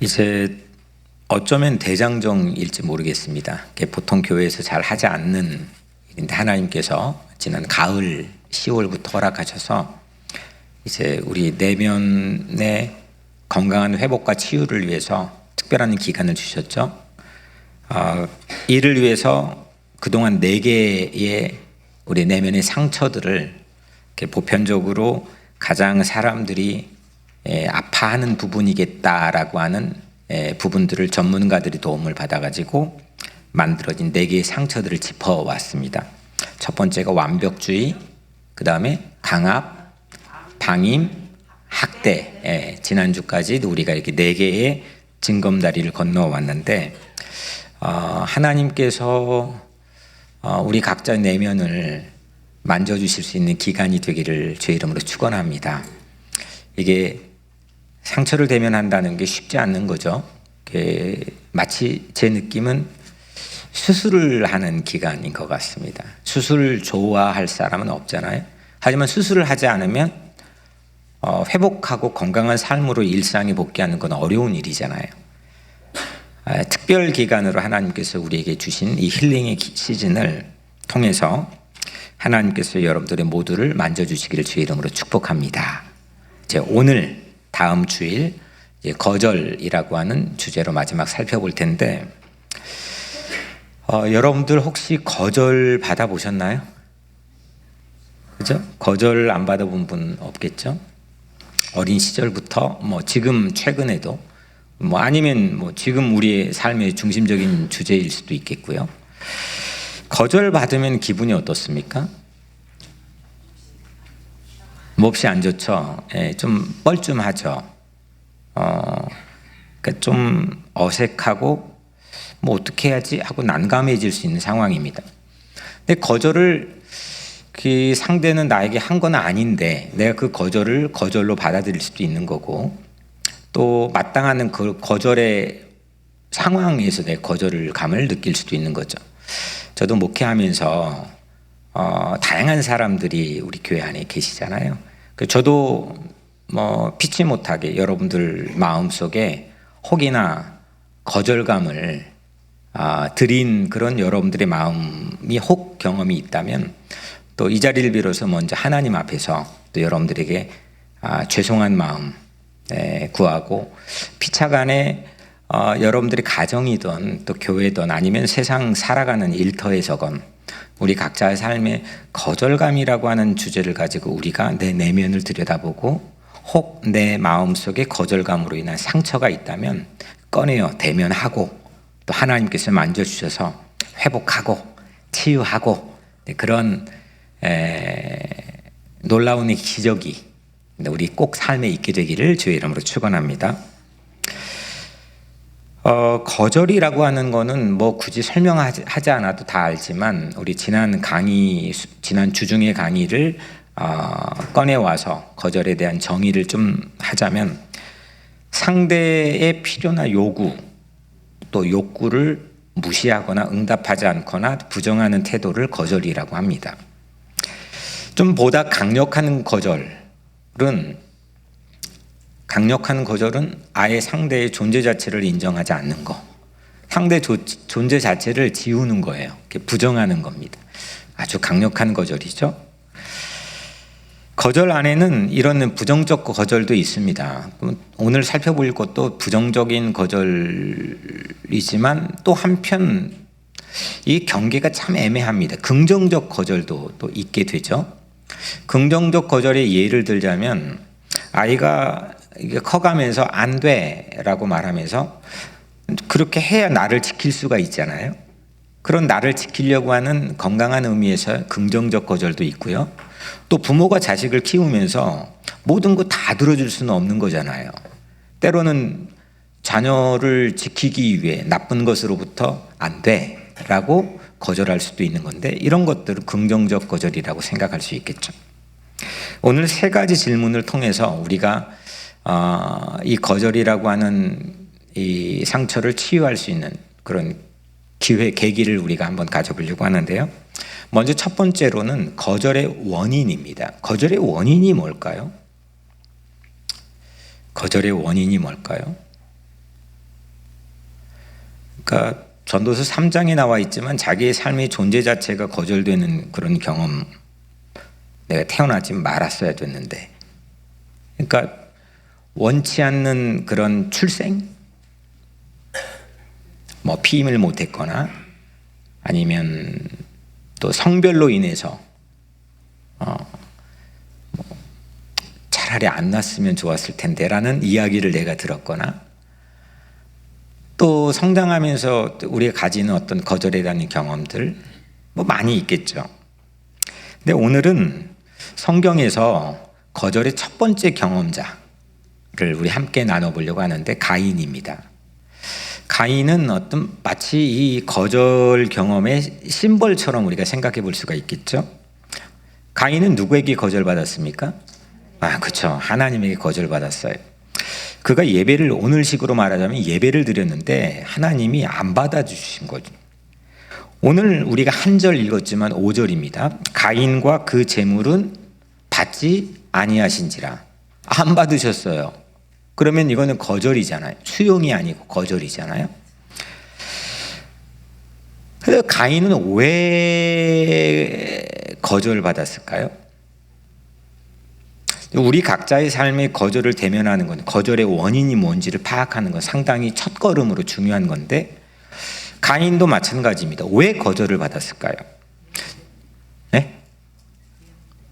이제 어쩌면 대장정일지 모르겠습니다. 보통 교회에서 잘 하지 않는 일인데 하나님께서 지난 가을 10월부터 허락하셔서 이제 우리 내면의 건강한 회복과 치유를 위해서 특별한 기간을 주셨죠. 이를 위해서 그동안 4개의 우리 내면의 상처들을 이렇게 보편적으로 가장 사람들이 아파하는 부분이겠다라고 하는 부분들을 전문가들이 도움을 받아가지고 만들어진 4개의 상처들을 짚어왔습니다. 첫 번째가 완벽주의, 그 다음에 강압, 방임, 학대. 지난주까지 우리가 이렇게 4개의 징검다리를 건너왔는데 하나님께서 우리 각자의 내면을 만져주실 수 있는 기간이 되기를 주의 이름으로 축원합니다. 이게 상처를 대면한다는 게 쉽지 않는 거죠. 마치 제 느낌은 수술을 하는 기간인 것 같습니다. 수술 좋아할 사람은 없잖아요. 하지만 수술을 하지 않으면 회복하고 건강한 삶으로 일상에 복귀하는 건 어려운 일이잖아요. 특별 기간으로 하나님께서 우리에게 주신 이 힐링의 시즌을 통해서 하나님께서 여러분들의 모두를 만져주시기를 주의 이름으로 축복합니다. 오늘 다음 주일 거절이라고 하는 주제로 마지막 살펴볼 텐데 여러분들 혹시 거절 받아보셨나요? 그죠? 거절 안 받아본 분 없겠죠? 어린 시절부터 지금 최근에도 아니면 지금 우리의 삶의 중심적인 주제일 수도 있겠고요. 거절 받으면 기분이 어떻습니까? 몹시 안 좋죠. 좀 뻘쭘하죠. 그러니까 좀 어색하고 어떻게 해야지 하고 난감해질 수 있는 상황입니다. 근데 거절을 그 상대는 나에게 한 건 아닌데 내가 그 거절을 거절로 받아들일 수도 있는 거고 또 마땅한 그 거절의 상황에서 내 거절감을 느낄 수도 있는 거죠. 저도 목회하면서 다양한 사람들이 우리 교회 안에 계시잖아요. 저도 피치 못하게 여러분들 마음속에 혹이나 거절감을 드린 그런 여러분들의 마음이 혹 경험이 있다면 또 이 자리를 빌어서 먼저 하나님 앞에서 또 여러분들에게 죄송한 마음 구하고 피차간에 여러분들이 가정이든 또 교회든 아니면 세상 살아가는 일터에서건 우리 각자의 삶에 거절감이라고 하는 주제를 가지고 우리가 내 내면을 들여다보고 혹 내 마음속에 거절감으로 인한 상처가 있다면 꺼내어 대면하고 또 하나님께서 만져주셔서 회복하고 치유하고 그런 놀라운 기적이 우리 꼭 삶에 있게 되기를 주의 이름으로 축원합니다. 거절이라고 하는 거는 굳이 설명하지 않아도 다 알지만 우리 지난 주중의 강의를 꺼내와서 거절에 대한 정의를 좀 하자면 상대의 필요나 요구 또 욕구를 무시하거나 응답하지 않거나 부정하는 태도를 거절이라고 합니다. 좀 보다 강력한 거절은 아예 상대의 존재 자체를 인정하지 않는 거, 상대 존재 자체를 지우는 거예요. 부정하는 겁니다. 아주 강력한 거절이죠. 거절 안에는 이런 부정적 거절도 있습니다. 오늘 살펴볼 것도 부정적인 거절이지만 또 한편 이 경계가 참 애매합니다. 긍정적 거절도 또 있게 되죠. 긍정적 거절의 예를 들자면 아이가 커가면서 안 돼라고 말하면서 그렇게 해야 나를 지킬 수가 있잖아요. 그런 나를 지키려고 하는 건강한 의미에서 긍정적 거절도 있고요. 또 부모가 자식을 키우면서 모든 거 다 들어줄 수는 없는 거잖아요. 때로는 자녀를 지키기 위해 나쁜 것으로부터 안 돼라고 거절할 수도 있는 건데 이런 것들은 긍정적 거절이라고 생각할 수 있겠죠. 오늘 3가지 질문을 통해서 우리가 이 거절이라고 하는 이 상처를 치유할 수 있는 그런 계기를 우리가 한번 가져보려고 하는데요. 먼저 첫 번째로는 거절의 원인입니다. 거절의 원인이 뭘까요? 거절의 원인이 뭘까요? 그러니까 전도서 3장에 나와 있지만 자기의 삶의 존재 자체가 거절되는 그런 경험, 내가 태어나지 말았어야 됐는데, 그러니까 원치 않는 그런 출생, 뭐 피임을 못했거나 아니면 또 성별로 인해서 차라리 안 났으면 좋았을 텐데라는 이야기를 내가 들었거나, 또 성장하면서 우리가 가지는 어떤 거절에 대한 경험들 뭐 많이 있겠죠. 근데 오늘은 성경에서 거절의 첫 번째 경험자를 우리 함께 나눠보려고 하는데 가인입니다. 가인은 마치 이 거절 경험의 심벌처럼 우리가 생각해 볼 수가 있겠죠. 가인은 누구에게 거절받았습니까? 그렇죠. 하나님에게 거절받았어요. 그가 예배를, 오늘식으로 말하자면 예배를 드렸는데 하나님이 안 받아주신 거죠. 오늘 우리가 한 절 읽었지만 5절입니다. 가인과 그 재물은 받지 아니하신지라. 안 받으셨어요. 그러면 이거는 거절이잖아요. 수용이 아니고 거절이잖아요. 그래서 가인은 왜 거절받았을까요? 우리 각자의 삶의 거절을 대면하는 건, 거절의 원인이 뭔지를 파악하는 건 상당히 첫걸음으로 중요한 건데, 가인도 마찬가지입니다. 왜 거절을 받았을까요? 네?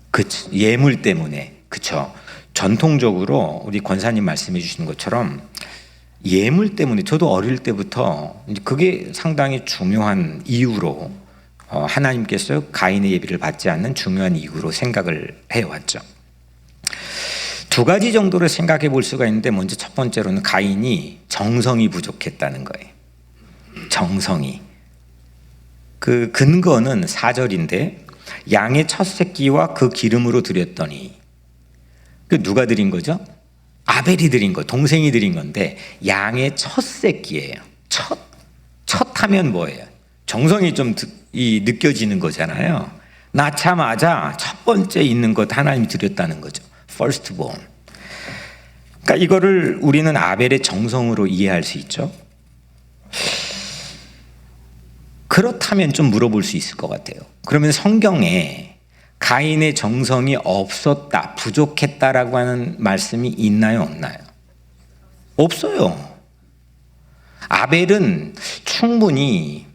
그쵸. 예물 때문에. 그쵸. 전통적으로 우리 권사님 말씀해 주시는 것처럼 예물 때문에, 저도 어릴 때부터 그게 상당히 중요한 이유로, 하나님께서 가인의 예비를 받지 않는 중요한 이유로 생각을 해왔죠. 두 가지 정도로 생각해 볼 수가 있는데, 먼저 첫 번째로는 가인이 정성이 부족했다는 거예요. 정성이. 그 근거는 4절인데, 양의 첫 새끼와 그 기름으로 드렸더니, 그 누가 드린 거죠? 아벨이 드린 거, 동생이 드린 건데 양의 첫 새끼예요. 첫 하면 뭐예요? 정성이 좀 느껴지는 거잖아요. 낳자마자 첫 번째 있는 것 하나님이 드렸다는 거죠. First born. 그러니까 이거를 우리는 아벨의 정성으로 이해할 수 있죠. 그렇다면 좀 물어볼 수 있을 것 같아요. 그러면 성경에 가인의 정성이 없었다, 부족했다라고 하는 말씀이 있나요, 없나요? 없어요. 아벨은 충분히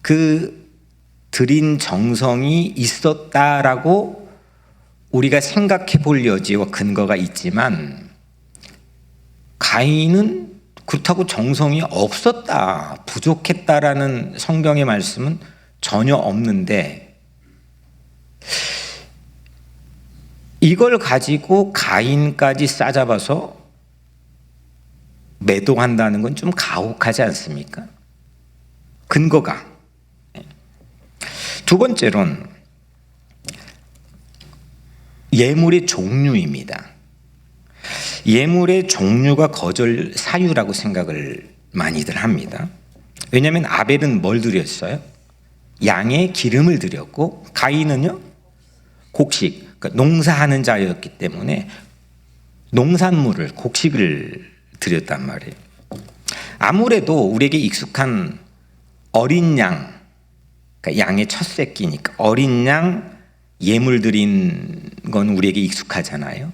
그 드린 정성이 있었다라고 우리가 생각해 볼 여지와 근거가 있지만, 가인은 그렇다고 정성이 없었다, 부족했다라는 성경의 말씀은 전혀 없는데, 이걸 가지고 가인까지 싸잡아서 매도한다는 건 좀 가혹하지 않습니까? 근거가. 두 번째로는 예물의 종류입니다. 예물의 종류가 거절 사유라고 생각을 많이들 합니다. 왜냐하면 아벨은 뭘 드렸어요? 양의 기름을 드렸고, 가인은요? 곡식, 그러니까 농사하는 자였기 때문에 농산물을, 곡식을 드렸단 말이에요. 아무래도 우리에게 익숙한 어린 양, 그러니까 양의 첫 새끼니까 어린 양 예물 드린 건 우리에게 익숙하잖아요.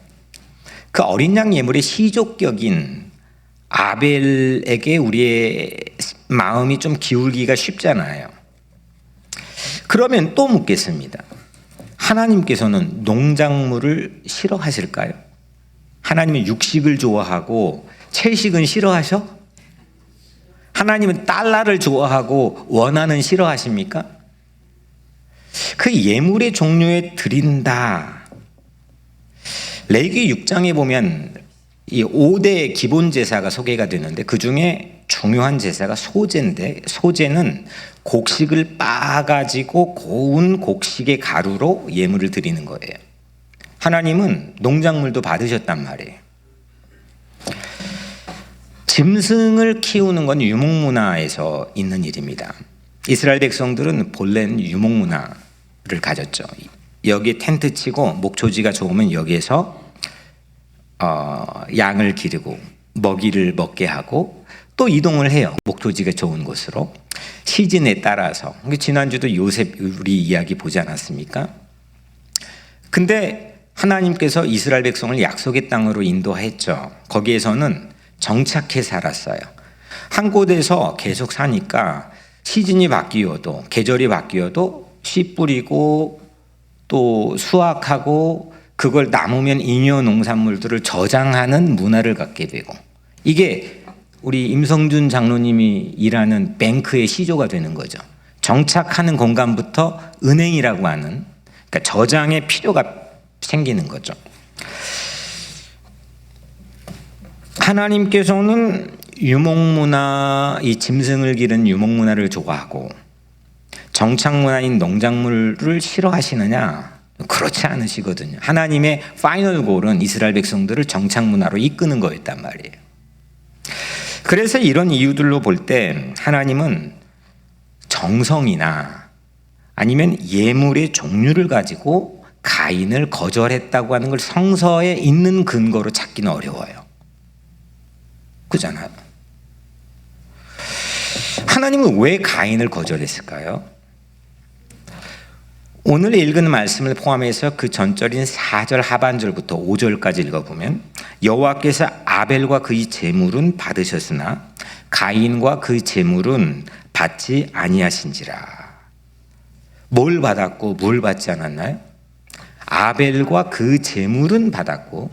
그 어린 양 예물의 시족격인 아벨에게 우리의 마음이 좀 기울기가 쉽잖아요. 그러면 또 묻겠습니다. 하나님께서는 농작물을 싫어하실까요? 하나님은 육식을 좋아하고 채식은 싫어하셔? 하나님은 달러를 좋아하고 원하는 싫어하십니까? 그 예물의 종류에 드린다. 레위기 6장에 보면 이 5대 기본 제사가 소개가 되는데, 그 중에 중요한 제사가 소제인데, 소제는 곡식을 빻아가지고 고운 곡식의 가루로 예물을 드리는 거예요. 하나님은 농작물도 받으셨단 말이에요. 짐승을 키우는 건 유목문화에서 있는 일입니다. 이스라엘 백성들은 본래는 유목문화를 가졌죠. 여기에 텐트 치고 목초지가 좋으면 여기에서 양을 기르고 먹이를 먹게 하고, 또 이동을 해요. 목토지가 좋은 곳으로. 시즌에 따라서. 지난주도 요셉 우리 이야기 보지 않았습니까? 근데 하나님께서 이스라엘 백성을 약속의 땅으로 인도했죠. 거기에서는 정착해 살았어요. 한 곳에서 계속 사니까 시즌이 바뀌어도, 계절이 바뀌어도 씨 뿌리고 또 수확하고 그걸 남으면 잉여 농산물들을 저장하는 문화를 갖게 되고, 이게 우리 임성준 장로님이 일하는 뱅크의 시조가 되는 거죠. 정착하는 공간부터 은행이라고 하는, 그러니까 저장의 필요가 생기는 거죠. 하나님께서는 유목문화, 이 짐승을 기른 유목문화를 좋아하고 정착문화인 농작물을 싫어하시느냐? 그렇지 않으시거든요. 하나님의 파이널 골은 이스라엘 백성들을 정착문화로 이끄는 거였단 말이에요. 그래서 이런 이유들로 볼 때 하나님은 정성이나 아니면 예물의 종류를 가지고 가인을 거절했다고 하는 걸 성서에 있는 근거로 찾기는 어려워요. 그잖아요. 하나님은 왜 가인을 거절했을까요? 오늘 읽은 말씀을 포함해서 그 전절인 4절 하반절부터 5절까지 읽어보면 여호와께서 아벨과 그의 제물은 받으셨으나 가인과 그 제물은 받지 아니하신지라. 뭘 받았고 뭘 받지 않았나요? 아벨과 그 제물은 받았고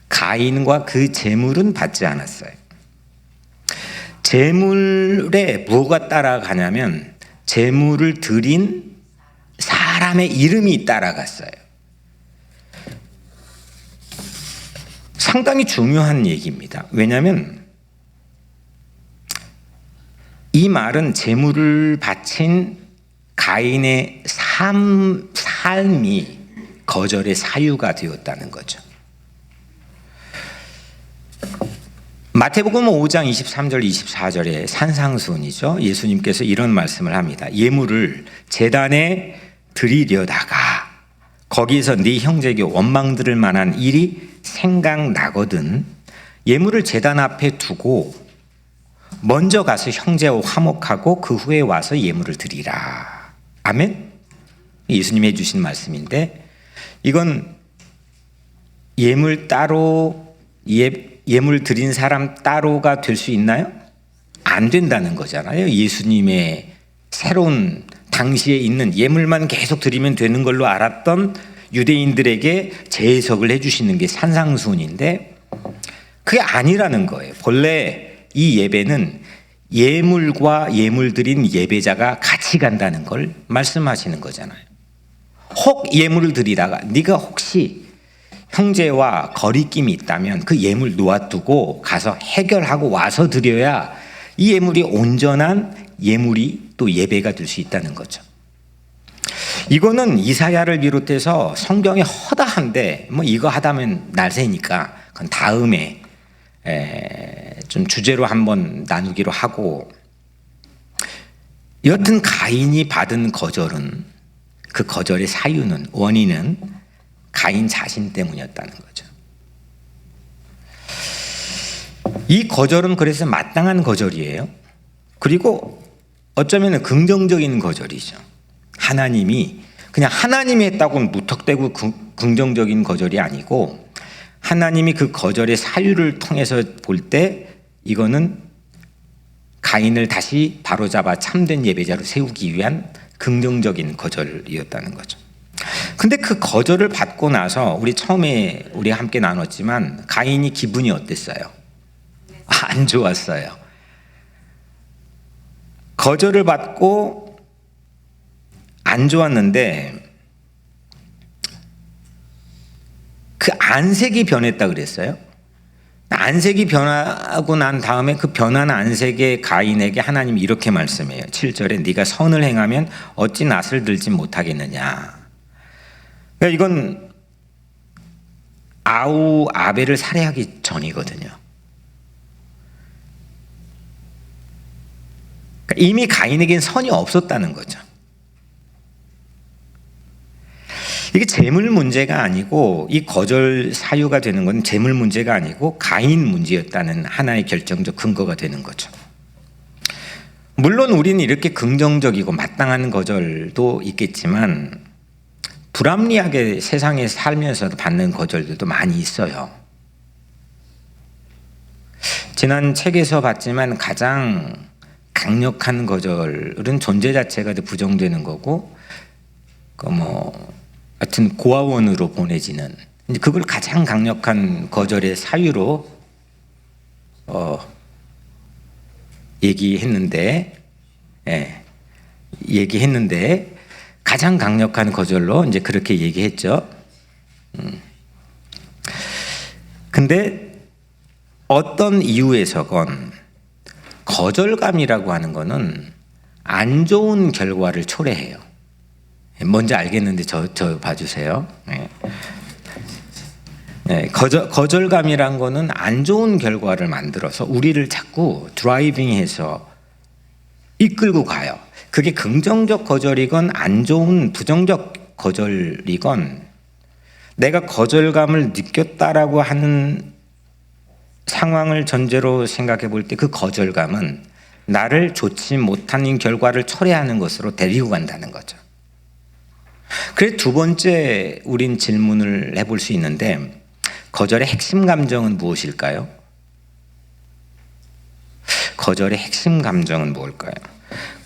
가인과 그 제물은 받지 않았어요. 제물에 뭐가 따라가냐면 제물을 드린 사람의 이름이 따라갔어요. 상당히 중요한 얘기입니다. 왜냐하면 이 말은 제물을 바친 가인의 삶이 거절의 사유가 되었다는 거죠. 마태복음 5장 23절 24절에 산상수훈이죠. 예수님께서 이런 말씀을 합니다. 예물을 제단에 드리려다가 거기에서 네 형제에게 원망 들을 만한 일이 생각나거든 예물을 제단 앞에 두고 먼저 가서 형제와 화목하고 그 후에 와서 예물을 드리라. 아멘? 예수님이 해주신 말씀인데 이건 예물 따로 예물 드린 사람 따로가 될 수 있나요? 안 된다는 거잖아요. 예수님의 새로운 당시에 있는 예물만 계속 드리면 되는 걸로 알았던 유대인들에게 재해석을 해주시는 게 산상수훈인데 그게 아니라는 거예요. 본래 이 예배는 예물과 예물 드린 예배자가 같이 간다는 걸 말씀하시는 거잖아요. 혹 예물을 드리다가 네가 혹시 형제와 거리낌이 있다면 그 예물 놓아두고 가서 해결하고 와서 드려야 이 예물이 온전한 예물이 또 예배가 될 수 있다는 거죠. 이거는 이사야를 비롯해서 성경에 허다한데 뭐 이거 하다면 날새니까 그건 다음에 좀 주제로 한번 나누기로 하고, 여튼 가인이 받은 거절은 그 거절의 사유는 원인은 가인 자신 때문이었다는 거죠. 이 거절은 그래서 마땅한 거절이에요. 그리고 어쩌면 긍정적인 거절이죠. 하나님이 그냥 하나님이 했다고는 무턱대고 긍정적인 거절이 아니고 하나님이 그 거절의 사유를 통해서 볼 때 이거는 가인을 다시 바로잡아 참된 예배자로 세우기 위한 긍정적인 거절이었다는 거죠. 근데 그 거절을 받고 나서 처음에 우리가 함께 나눴지만 가인이 기분이 어땠어요? 안 좋았어요. 거절을 받고 안 좋았는데 그 안색이 변했다 그랬어요. 안색이 변하고 난 다음에 그 변한 안색의 가인에게 하나님이 이렇게 말씀해요. 7절에 네가 선을 행하면 어찌 낯을 들지 못하겠느냐. 그러니까 이건 아벨을 살해하기 전이거든요. 그러니까 이미 가인에겐 선이 없었다는 거죠. 이게 재물 문제가 아니고, 이 거절 사유가 되는 건 재물 문제가 아니고 가인 문제였다는 하나의 결정적 근거가 되는 거죠. 물론 우리는 이렇게 긍정적이고 마땅한 거절도 있겠지만 불합리하게 세상에 살면서도 받는 거절들도 많이 있어요. 지난 책에서 봤지만 가장 강력한 거절은 존재 자체가 부정되는 거고, 하여튼 고아원으로 보내지는, 그걸 가장 강력한 거절의 사유로 얘기했는데 가장 강력한 거절로 이제 그렇게 얘기했죠. 근데 어떤 이유에서건 거절감이라고 하는 거는 안 좋은 결과를 초래해요. 뭔지 알겠는데 저 봐주세요. 거절감이란 거는 안 좋은 결과를 만들어서 우리를 자꾸 드라이빙해서 이끌고 가요. 그게 긍정적 거절이건 안 좋은 부정적 거절이건, 내가 거절감을 느꼈다라고 하는 상황을 전제로 생각해 볼 때 그 거절감은 나를 좋지 못한 결과를 초래하는 것으로 데리고 간다는 거죠. 그래서 두 번째 우린 질문을 해볼 수 있는데, 거절의 핵심 감정은 무엇일까요? 거절의 핵심 감정은 무엇일까요?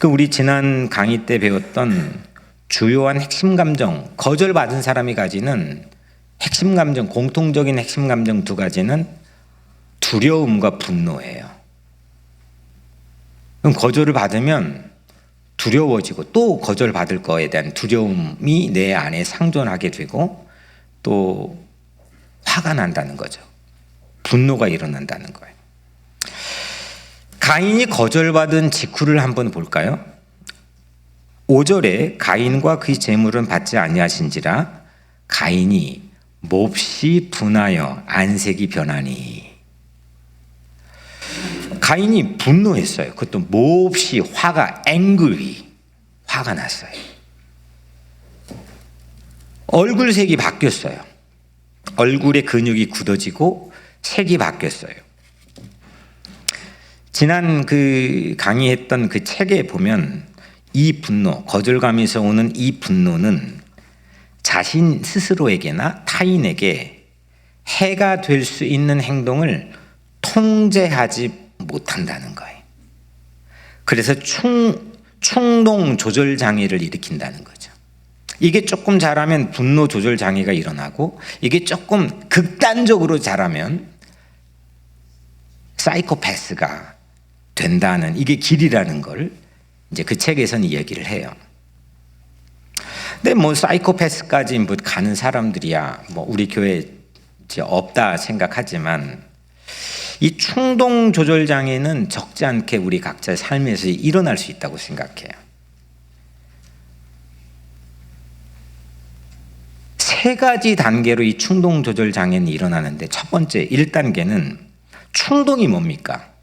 우리 지난 강의 때 배웠던 주요한 핵심 감정, 거절받은 사람이 가지는 핵심 감정, 공통적인 핵심 감정 두 가지는 두려움과 분노예요. 그럼 거절을 받으면 두려워지고, 또 거절받을 거에 대한 두려움이 내 안에 상존하게 되고, 또 화가 난다는 거죠. 분노가 일어난다는 거예요. 가인이 거절받은 직후를 한번 볼까요? 5절에 가인과 그의 재물은 받지 아니하신지라 가인이 몹시 분하여 안색이 변하니. 가인이 분노했어요. 그것도 몹시 화가 났어요. 얼굴색이 바뀌었어요. 얼굴의 근육이 굳어지고 색이 바뀌었어요. 지난 강의했던 그 책에 보면 이 분노, 거절감에서 오는 이 분노는 자신 스스로에게나 타인에게 해가 될 수 있는 행동을 통제하지 못한다는 거예요. 그래서 충동 조절 장애를 일으킨다는 거죠. 이게 조금 잘하면 분노 조절 장애가 일어나고, 이게 조금 극단적으로 잘하면 사이코패스가 된다는, 이게 길이라는 걸 이제 그 책에서는 이야기를 해요. 근데 사이코패스까지 가는 사람들이야 우리 교회에 없다 생각하지만, 이 충동 조절 장애는 적지 않게 우리 각자의 삶에서 일어날 수 있다고 생각해요. 세 가지 단계로 이 충동 조절 장애는 일어나는데, 첫 번째 1단계는 충동이 뭡니까?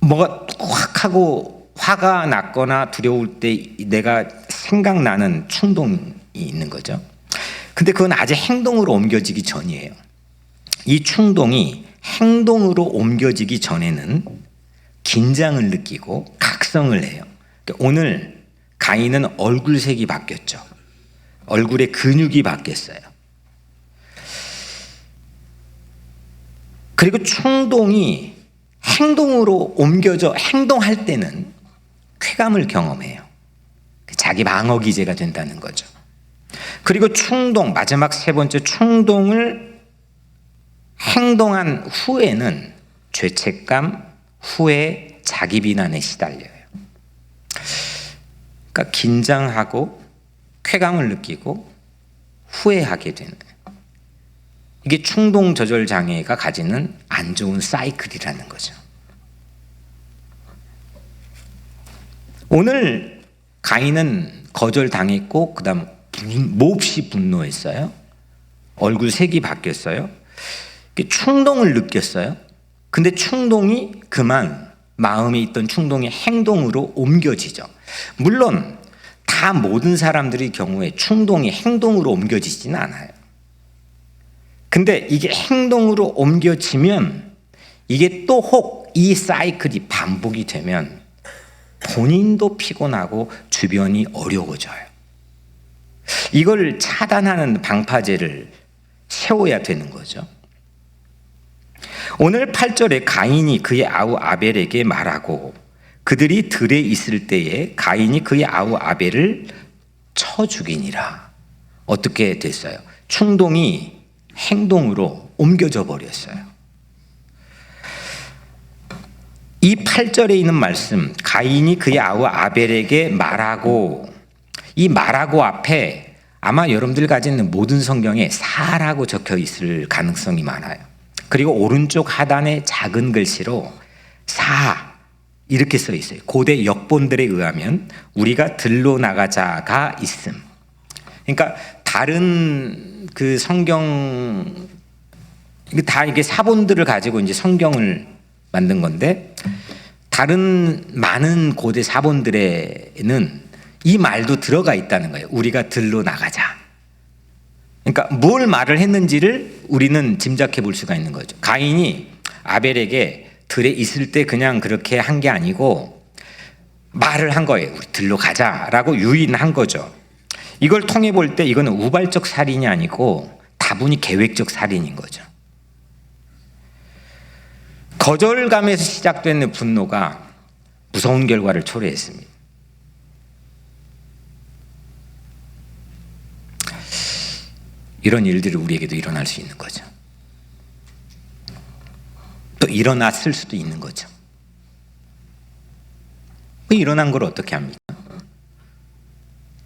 뭐가 확 하고 화가 났거나 두려울 때 내가 생각나는 충동이 있는 거죠. 근데 그건 아직 행동으로 옮겨지기 전이에요. 이 충동이 행동으로 옮겨지기 전에는 긴장을 느끼고 각성을 해요. 오늘 가인은 얼굴색이 바뀌었죠. 얼굴의 근육이 바뀌었어요. 그리고 충동이 행동으로 옮겨져 행동할 때는 쾌감을 경험해요. 자기 방어 기제가 된다는 거죠. 그리고 마지막 세 번째 충동을 행동한 후에는 죄책감, 후회, 자기 비난에 시달려요. 그러니까 긴장하고 쾌감을 느끼고 후회하게 되는, 이게 충동 조절 장애가 가지는 안 좋은 사이클이라는 거죠. 오늘 가인은 거절당했고 그다음 몹시 분노했어요. 얼굴 색이 바뀌었어요. 충동을 느꼈어요. 근데 충동이 그만 마음에 있던 충동이 행동으로 옮겨지죠. 물론 다 모든 사람들의 경우에 충동이 행동으로 옮겨지지는 않아요. 근데 이게 행동으로 옮겨지면 이게 또 혹 이 사이클이 반복이 되면 본인도 피곤하고 주변이 어려워져요. 이걸 차단하는 방파제를 세워야 되는 거죠. 오늘 8절에 가인이 그의 아우 아벨에게 말하고 그들이 들에 있을 때에 가인이 그의 아우 아벨을 쳐 죽이니라. 어떻게 됐어요? 충동이 행동으로 옮겨져 버렸어요. 이 8절에 있는 말씀, 가인이 그의 아우 아벨에게 말하고, 이 말하고 앞에 아마 여러분들 가지는 모든 성경에 사라고 적혀 있을 가능성이 많아요. 그리고 오른쪽 하단에 작은 글씨로 사 이렇게 써 있어요. 고대 역본들에 의하면 우리가 들로 나가자가 있음. 그러니까 다른 그 성경 다 이게 사본들을 가지고 이제 성경을 만든 건데 다른 많은 고대 사본들에는 이 말도 들어가 있다는 거예요. 우리가 들로 나가자. 그러니까 뭘 말을 했는지를 우리는 짐작해 볼 수가 있는 거죠. 가인이 아벨에게 들에 있을 때 그냥 그렇게 한 게 아니고 말을 한 거예요. 우리 들로 가자라고 유인한 거죠. 이걸 통해 볼 때 이거는 우발적 살인이 아니고 다분히 계획적 살인인 거죠. 거절감에서 시작되는 분노가 무서운 결과를 초래했습니다. 이런 일들이 우리에게도 일어날 수 있는 거죠. 또 일어났을 수도 있는 거죠. 일어난 걸 어떻게 합니까?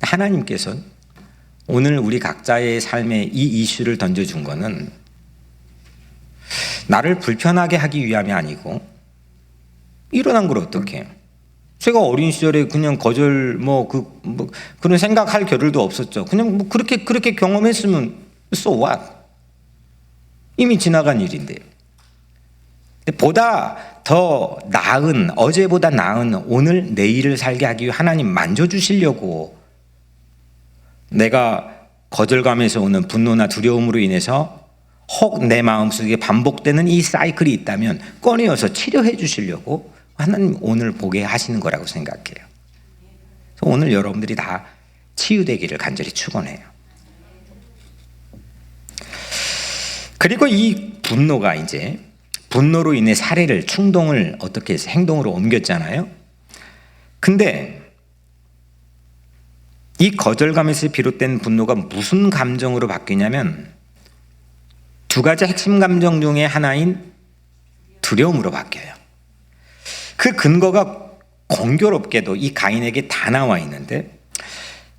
하나님께서 오늘 우리 각자의 삶에 이 이슈를 던져준 거는 나를 불편하게 하기 위함이 아니고 일어난 걸 어떻게 해요? 제가 어린 시절에 그냥 거절 그런 생각할 겨를도 없었죠. 그냥 그렇게 경험했으면 so what? 이미 지나간 일인데. 보다 더 나은 어제보다 나은 오늘 내일을 살게 하기 위해 하나님 만져주시려고 내가 거절감에서 오는 분노나 두려움으로 인해서 혹 내 마음속에 반복되는 이 사이클이 있다면 꺼내어서 치료해 주시려고 하나님 오늘 보게 하시는 거라고 생각해요. 오늘 여러분들이 다 치유되기를 간절히 축원해요. 그리고 이 분노가 이제 분노로 인해 살해를 충동을 어떻게 해서 행동으로 옮겼잖아요. 근데 이 거절감에서 비롯된 분노가 무슨 감정으로 바뀌냐면 두 가지 핵심 감정 중에 하나인 두려움으로 바뀌어요. 그 근거가 공교롭게도 이 가인에게 다 나와 있는데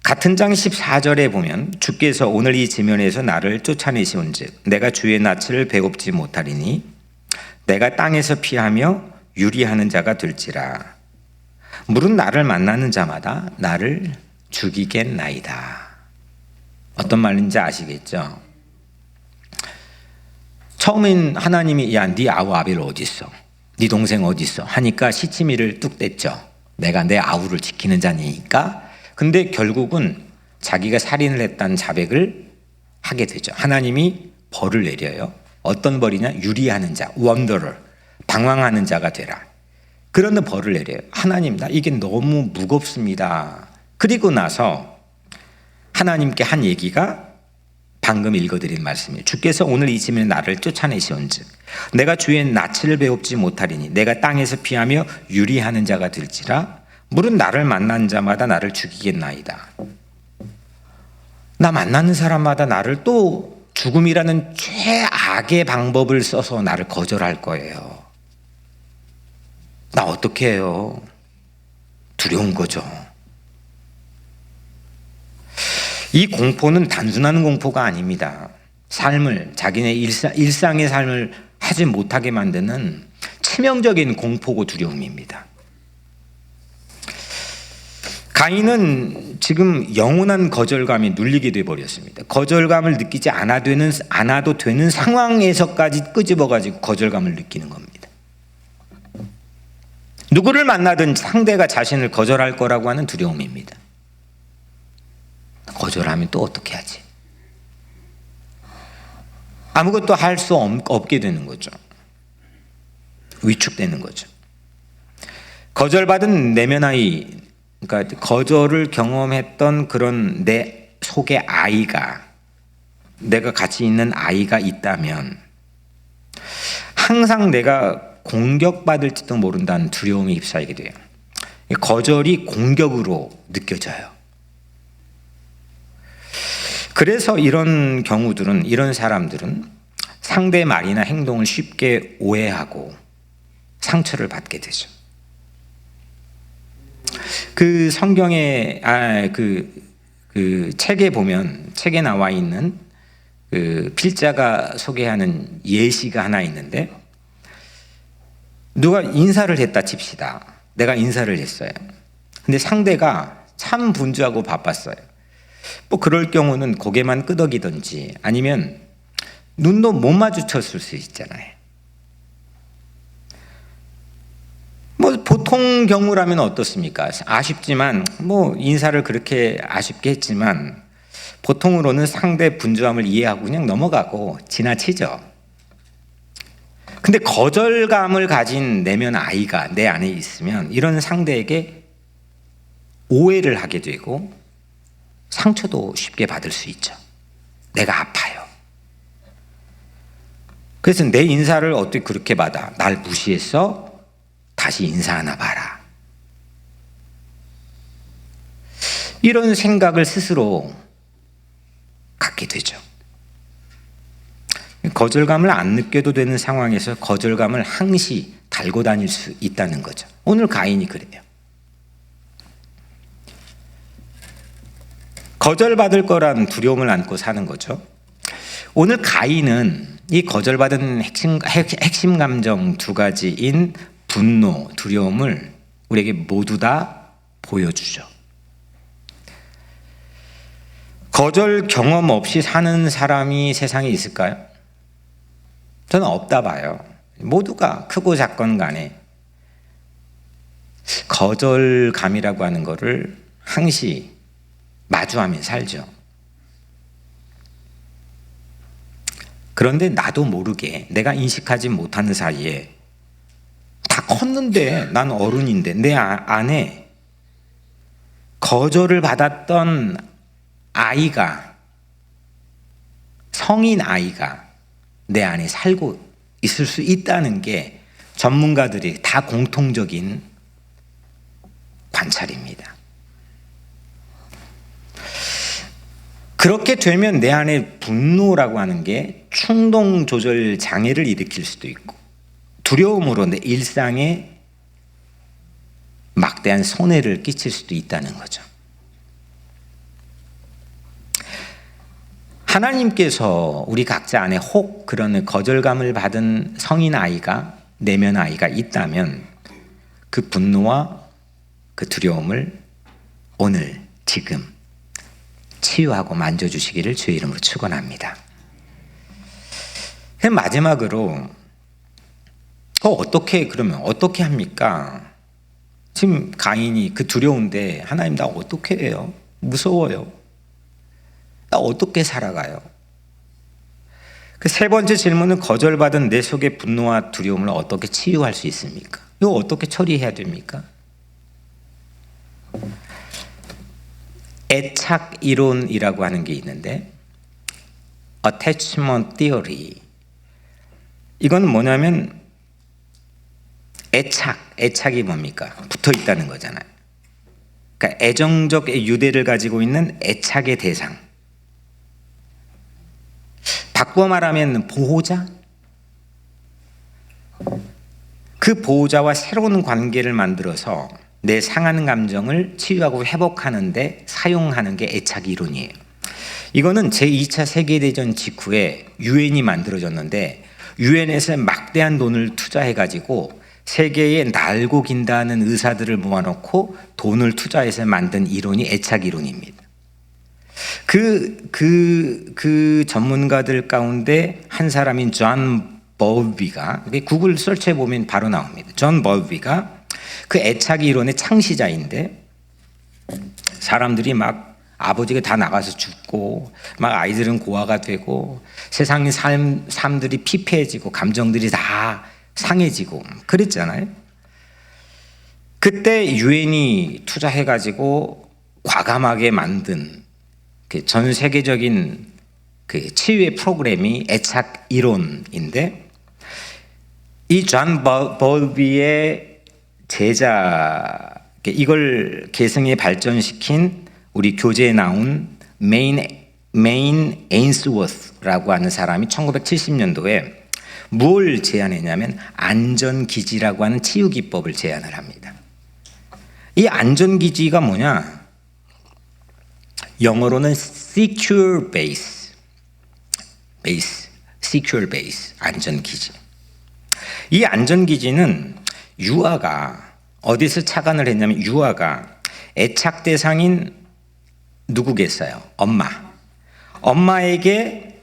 같은 장 14절에 보면 주께서 오늘 이 지면에서 나를 쫓아내시온즉 내가 주의 낯을 배웁지 못하리니 내가 땅에서 피하며 유리하는 자가 될지라 물은 나를 만나는 자마다 나를 죽이겠나이다. 어떤 말인지 아시겠죠? 처음엔 하나님이 야, 네 아우 아벨 어디 있어? 네 동생 어디 있어? 하니까 시치미를 뚝 뗐죠. 내가 내 아우를 지키는 자니까. 근데 결국은 자기가 살인을 했다는 자백을 하게 되죠. 하나님이 벌을 내려요. 어떤 벌이냐? 유리하는 자, 원더럴, 방황하는 자가 되라. 그런데 벌을 내려요. 하나님, 나 이게 너무 무겁습니다. 그리고 나서 하나님께 한 얘기가 방금 읽어드린 말씀이에요. 주께서 오늘 이 지면에 나를 쫓아내시온즉 내가 주의 낯을 배웁지 못하리니 내가 땅에서 피하며 유리하는 자가 될지라 물은 나를 만난 자마다 나를 죽이겠나이다. 나 만나는 사람마다 나를 또 죽음이라는 최악의 방법을 써서 나를 거절할 거예요. 나 어떻게 해요? 두려운 거죠. 이 공포는 단순한 공포가 아닙니다. 삶을, 자기네 일상의 삶을 하지 못하게 만드는 치명적인 공포고 두려움입니다. 가인은 지금 영원한 거절감에 눌리게 되어버렸습니다. 거절감을 느끼지 않아도 되는 상황에서까지 끄집어가지고 거절감을 느끼는 겁니다. 누구를 만나든 상대가 자신을 거절할 거라고 하는 두려움입니다. 거절하면 또 어떻게 하지? 아무것도 할 수 없게 되는 거죠. 위축되는 거죠. 거절받은 내면 아이, 그러니까 거절을 경험했던 그런 내 속의 아이가, 내가 같이 있는 아이가 있다면 항상 내가 공격받을지도 모른다는 두려움에 휩싸이게 돼요. 거절이 공격으로 느껴져요. 그래서 이런 경우들은, 이런 사람들은 상대의 말이나 행동을 쉽게 오해하고 상처를 받게 되죠. 그 성경에 그 책에 보면, 책에 나와 있는 그 필자가 소개하는 예시가 하나 있는데, 누가 인사를 했다 칩시다. 내가 인사를 했어요. 근데 상대가 참 분주하고 바빴어요. 뭐 그럴 경우는 고개만 끄덕이든지 아니면 눈도 못 마주쳤을 수 있잖아요. 뭐 보통 경우라면 어떻습니까? 아쉽지만 뭐 인사를 그렇게 아쉽게 했지만 보통으로는 상대 분주함을 이해하고 그냥 넘어가고 지나치죠. 근데 거절감을 가진 내면 아이가 내 안에 있으면 이런 상대에게 오해를 하게 되고 상처도 쉽게 받을 수 있죠. 내가 아파요. 그래서 내 인사를 어떻게 그렇게 받아? 날 무시했어? 다시 인사하나 봐라. 이런 생각을 스스로 갖게 되죠. 거절감을 안 느껴도 되는 상황에서 거절감을 항시 달고 다닐 수 있다는 거죠. 오늘 가인이 그래요. 거절받을 거란 두려움을 안고 사는 거죠. 오늘 가인은 이 거절받은 핵심 감정 두 가지인 분노, 두려움을 우리에게 모두 다 보여주죠. 거절 경험 없이 사는 사람이 세상에 있을까요? 저는 없다 봐요. 모두가 크고 작건 간에 거절감이라고 하는 것을 항시 마주하며 살죠. 그런데 나도 모르게 내가 인식하지 못하는 사이에 다 컸는데, 난 어른인데 내 안에 거절을 받았던 아이가, 성인 아이가 내 안에 살고 있을 수 있다는 게 전문가들이 다 공통적인 관찰입니다. 그렇게 되면 내 안에 분노라고 하는 게 충동 조절 장애를 일으킬 수도 있고, 두려움으로 내 일상에 막대한 손해를 끼칠 수도 있다는 거죠. 하나님께서 우리 각자 안에 혹 그런 거절감을 받은 성인 아이가, 내면 아이가 있다면 그 분노와 그 두려움을 오늘 지금 치유하고 만져주시기를 주의 이름으로 축원합니다. 마지막으로 그러면 어떻게 합니까? 지금 가인이 그 두려운데, 하나님 나 어떻게 해요? 무서워요. 나 어떻게 살아가요? 그 세 번째 질문은 거절받은 내 속의 분노와 두려움을 어떻게 치유할 수 있습니까? 이거 어떻게 처리해야 됩니까? 애착 이론이라고 하는 게 있는데, attachment theory. 이건 뭐냐면 애착이 뭡니까? 붙어 있다는 거잖아요. 그러니까 애정적 유대를 가지고 있는 애착의 대상. 바꿔 말하면 보호자? 그 보호자와 새로운 관계를 만들어서 내 상하는 감정을 치유하고 회복하는 데 사용하는 게 애착 이론이에요. 이거는 제2차 세계대전 직후에 유엔이 만들어졌는데, 유엔에서 막대한 돈을 투자해가지고 세계에 날고 긴다는 의사들을 모아놓고 돈을 투자해서 만든 이론이 애착 이론입니다. 그 전문가들 가운데 한 사람인 존 버우비가, 구글 설치해 보면 바로 나옵니다. 존 버우비가 그 애착 이론의 창시자인데, 사람들이 막 아버지가 다 나가서 죽고 막 아이들은 고아가 되고 세상의 삶들이 피폐해지고 감정들이 다 상해지고 그랬잖아요. 그때 유엔이 투자해가지고 과감하게 만든 그 전 세계적인 그 치유의 프로그램이 애착 이론인데, 이 존 볼비의 제자, 이걸 계승해 발전시킨 우리 교재에 나온 메인 에인스워스라고 하는 사람이 1970년도에 뭘 제안했냐면 안전기지라고 하는 치유기법을 제안을 합니다. 이 안전기지가 뭐냐? 영어로는 secure base, secure base, 안전기지. 이 안전기지는 유아가 어디서 착안을 했냐면, 유아가 애착 대상인 누구겠어요? 엄마에게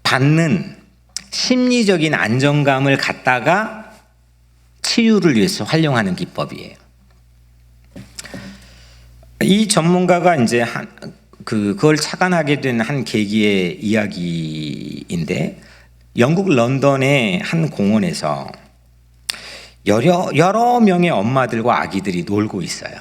받는 심리적인 안정감을 갖다가 치유를 위해서 활용하는 기법이에요. 이 전문가가 이제 그걸 착안하게 된 한 계기의 이야기인데, 영국 런던의 한 공원에서 여러 명의 엄마들과 아기들이 놀고 있어요.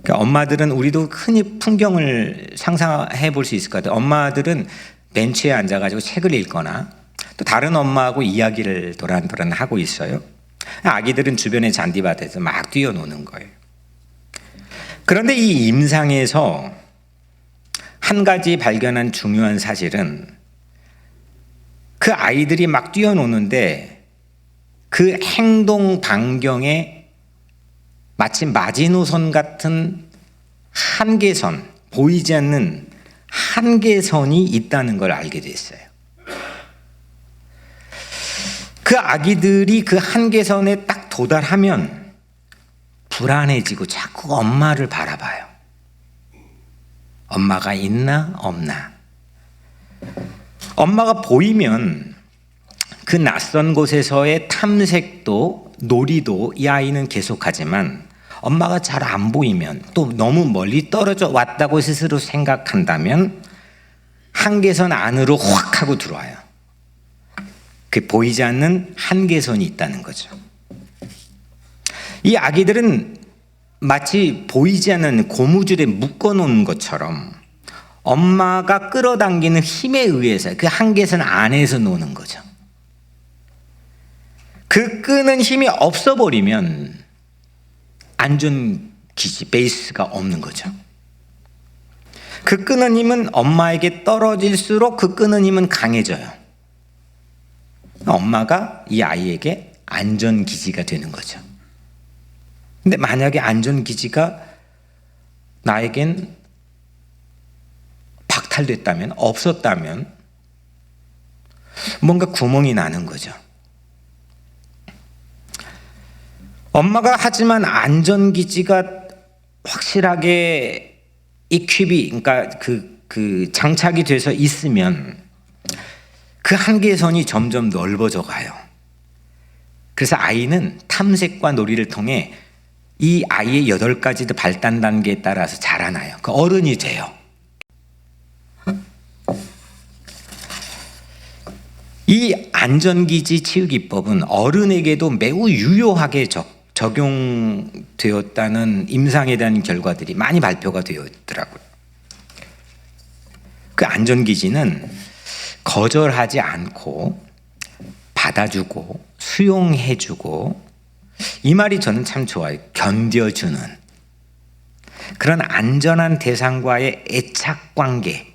그러니까 엄마들은, 우리도 흔히 풍경을 상상해 볼 수 있을 것 같아요. 엄마들은 벤치에 앉아가지고 책을 읽거나 또 다른 엄마하고 이야기를 도란도란 하고 있어요. 아기들은 주변의 잔디밭에서 막 뛰어노는 거예요. 그런데 이 임상에서 한 가지 발견한 중요한 사실은, 그 아이들이 막 뛰어노는데 그 행동 반경에 마치 마지노선 같은 한계선, 보이지 않는 한계선이 있다는 걸 알게 됐어요. 그 아기들이 그 한계선에 딱 도달하면 불안해지고 자꾸 엄마를 바라봐요. 엄마가 있나 없나. 엄마가 보이면 그 낯선 곳에서의 탐색도 놀이도 이 아이는 계속하지만, 엄마가 잘 안 보이면, 또 너무 멀리 떨어져 왔다고 스스로 생각한다면 한계선 안으로 확 하고 들어와요. 그 보이지 않는 한계선이 있다는 거죠. 이 아기들은 마치 보이지 않는 고무줄에 묶어놓은 것처럼 엄마가 끌어당기는 힘에 의해서 그 한계선 안에서 노는 거죠. 그 끄는 힘이 없어버리면 안전기지, 베이스가 없는 거죠. 그 끄는 힘은 엄마에게 떨어질수록 그 끄는 힘은 강해져요. 엄마가 이 아이에게 안전기지가 되는 거죠. 근데 만약에 안전기지가 나에겐 박탈됐다면, 없었다면 뭔가 구멍이 나는 거죠. 엄마가 하지만 안전기지가 확실하게 이퀴비, 그러니까 그 장착이 돼서 있으면 그 한계선이 점점 넓어져 가요. 그래서 아이는 탐색과 놀이를 통해 이 아이의 8가지 발달 단계에 따라서 자라나요. 그 어른이 돼요. 이 안전기지 치유기법은 어른에게도 매우 유효하게 적용되었다는 임상에 대한 결과들이 많이 발표가 되어 있더라고요. 그 안전기지는 거절하지 않고 받아주고 수용해주고, 이 말이 저는 참 좋아요. 견뎌주는 그런 안전한 대상과의 애착관계,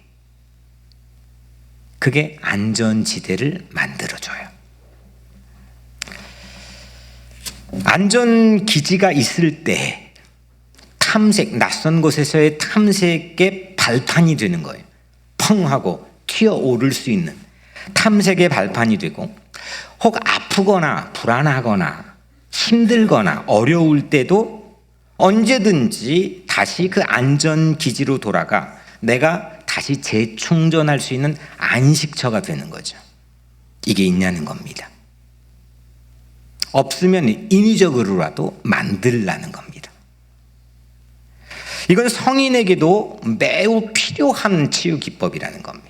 그게 안전지대를 만들어줘요. 안전기지가 있을 때 탐색, 낯선 곳에서의 탐색의 발판이 되는 거예요. 펑 하고 튀어오를 수 있는 탐색의 발판이 되고, 혹 아프거나 불안하거나 힘들거나 어려울 때도 언제든지 다시 그 안전기지로 돌아가 내가 다시 재충전할 수 있는 안식처가 되는 거죠. 이게 있냐는 겁니다. 없으면 인위적으로라도 만들라는 겁니다. 이건 성인에게도 매우 필요한 치유 기법이라는 겁니다.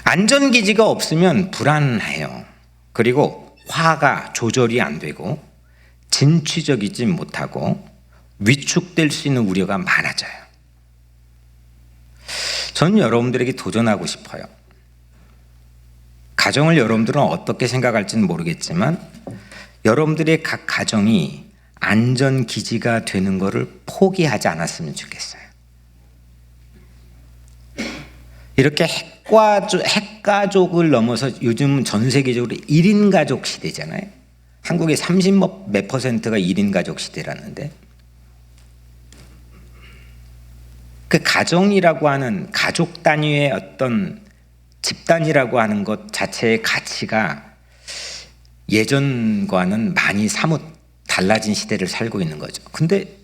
안전기지가 없으면 불안해요. 그리고 화가 조절이 안 되고 진취적이지 못하고 위축될 수 있는 우려가 많아져요. 저는 여러분들에게 도전하고 싶어요. 가정을 여러분들은 어떻게 생각할지는 모르겠지만 여러분들의 각 가정이 안전기지가 되는 것을 포기하지 않았으면 좋겠어요. 이렇게 핵가족을 넘어서 요즘은 전 세계적으로 1인 가족 시대잖아요. 한국의 30몇 %가 1인 가족 시대라는데, 그 가정이라고 하는 가족 단위의 어떤 집단이라고 하는 것 자체의 가치가 예전과는 많이 사뭇 달라진 시대를 살고 있는 거죠. 근데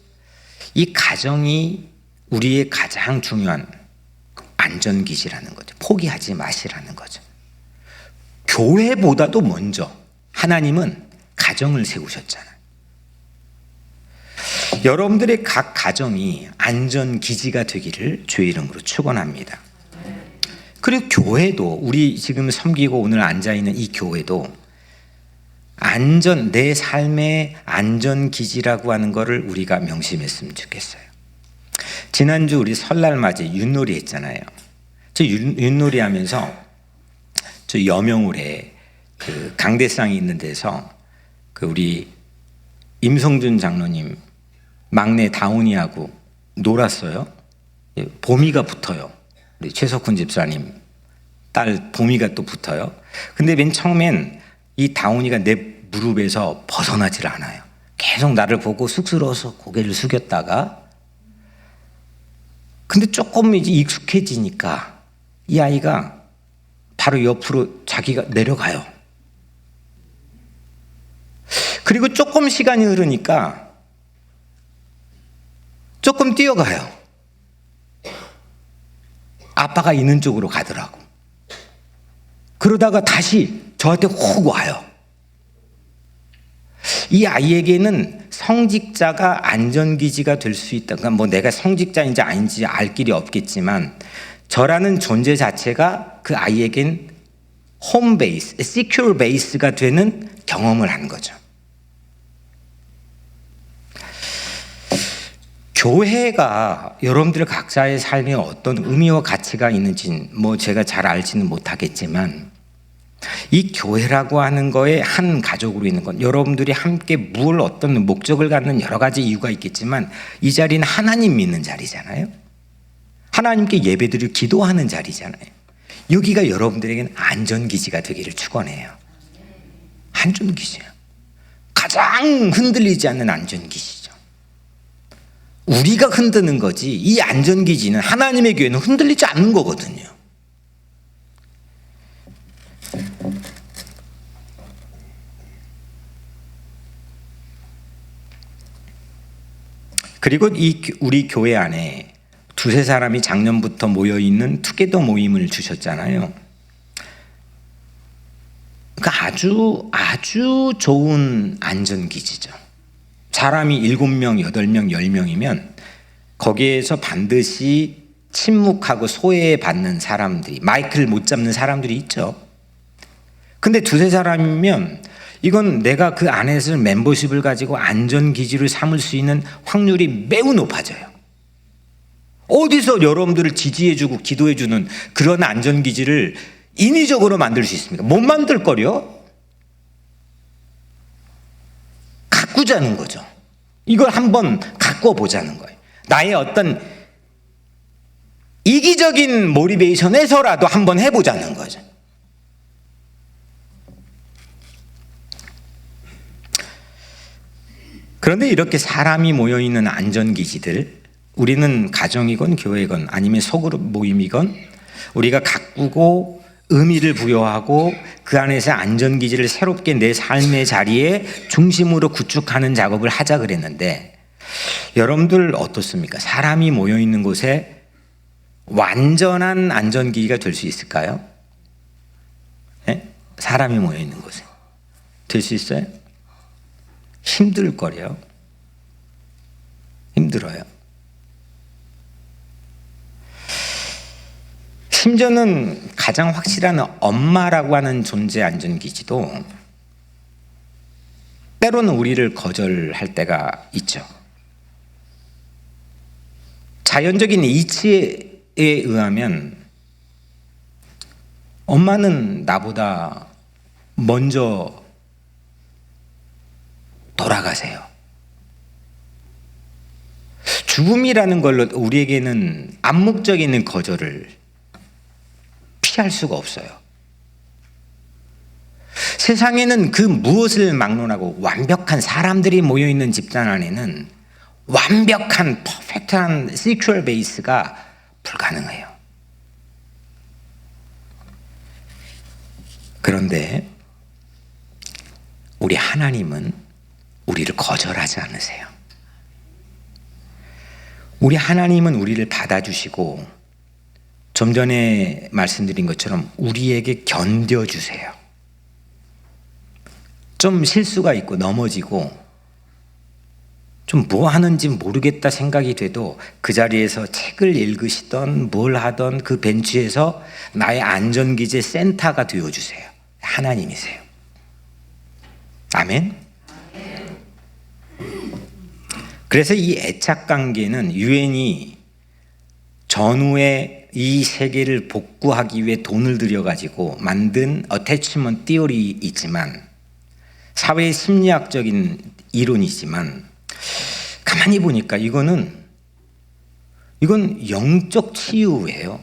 이 가정이 우리의 가장 중요한 안전기지라는 거죠. 포기하지 마시라는 거죠. 교회보다도 먼저 하나님은 가정을 세우셨잖아요. 여러분들의 각 가정이 안전기지가 되기를 주의 이름으로 축원합니다. 그리고 교회도, 우리 지금 섬기고 오늘 앉아있는 이 교회도 내 삶의 안전기지라고 하는 것을 우리가 명심했으면 좋겠어요. 지난주 우리 설날 맞이 윷놀이 했잖아요. 저 윷놀이 하면서 저 여명울에 그 강대상이 있는 데서 그 우리 임성준 장로님 막내 다운이하고 놀았어요. 보미가 붙어요. 우리 최석훈 집사님 딸 보미가 또 붙어요. 근데 맨 처음엔 이 다운이가 내 무릎에서 벗어나질 않아요. 계속 나를 보고 쑥스러워서 고개를 숙였다가, 근데 조금 이제 익숙해지니까 이 아이가 바로 옆으로 자기가 내려가요. 그리고 조금 시간이 흐르니까 조금 뛰어가요. 아빠가 있는 쪽으로 가더라고. 그러다가 다시 저한테 훅 와요. 이 아이에게는 성직자가 안전기지가 될 수 있다. 그러니까 뭐 내가 성직자인지 아닌지 알 길이 없겠지만 저라는 존재 자체가 그 아이에겐 홈베이스, 시큐어 베이스가 되는 경험을 한 거죠. 교회가 여러분들 각자의 삶에 어떤 의미와 가치가 있는지는 뭐 제가 잘 알지는 못하겠지만 이 교회라고 하는 거에 한 가족으로 있는 건 여러분들이 함께 뭘 어떤 목적을 갖는 여러 가지 이유가 있겠지만 이 자리는 하나님 믿는 자리잖아요. 하나님께 예배드리고 기도하는 자리잖아요. 여기가 여러분들에게는 안전기지가 되기를 축원해요. 안전기지예요. 가장 흔들리지 않는 안전기지죠. 우리가 흔드는 거지 이 안전기지는 하나님의 교회는 흔들리지 않는 거거든요. 그리고 우리 교회 안에 두세 사람이 작년부터 모여있는 투게더 모임을 주셨잖아요. 그러니까 아주 좋은 안전기지죠. 사람이 7명, 8명, 10명이면 거기에서 반드시 침묵하고 소외받는 사람들이, 마이크를 못 잡는 사람들이 있죠. 근데 두세 사람이면 이건 내가 그 안에서 멤버십을 가지고 안전기지를 삼을 수 있는 확률이 매우 높아져요. 어디서 여러분들을 지지해주고 기도해주는 그런 안전기지를 인위적으로 만들 수 있습니까? 못 만들 거려. 가꾸자는 거죠. 이걸 한번 갖고 보자는 거예요. 나의 어떤 이기적인 모티베이션에서라도 한번 해보자는 거죠. 그런데 이렇게 사람이 모여있는 안전기지들, 우리는 가정이건 교회건 아니면 소그룹 모임이건 우리가 가꾸고 의미를 부여하고 그 안에서 안전기지를 새롭게 내 삶의 자리에 중심으로 구축하는 작업을 하자 그랬는데 여러분들 어떻습니까? 사람이 모여있는 곳에 완전한 안전기지가 될 수 있을까요? 네? 사람이 모여있는 곳에 될 수 있어요? 힘들 거래요. 힘들어요. 심지어는 가장 확실한 엄마라고 하는 존재 안전기지도 때로는 우리를 거절할 때가 있죠. 자연적인 이치에 의하면 엄마는 나보다 먼저 돌아가세요. 죽음이라는 걸로 우리에게는 암묵적인 거절을 피할 수가 없어요. 세상에는 그 무엇을 막론하고 완벽한 사람들이 모여있는 집단 안에는 완벽한 퍼펙트한 시큐얼 베이스가 불가능해요. 그런데 우리 하나님은 우리를 거절하지 않으세요. 우리 하나님은 우리를 받아주시고 좀 전에 말씀드린 것처럼 우리에게 견뎌주세요. 좀 실수가 있고 넘어지고 좀 뭐 하는지 모르겠다 생각이 돼도 그 자리에서 책을 읽으시던 뭘 하던 그 벤치에서 나의 안전기제 센터가 되어주세요. 하나님이세요. 아멘? 그래서 이 애착관계는 유엔이 전후에 이 세계를 복구하기 위해 돈을 들여가지고 만든 어태치먼트 띠어리 있지만 사회 심리학적인 이론이지만 가만히 보니까 이건 영적 치유예요.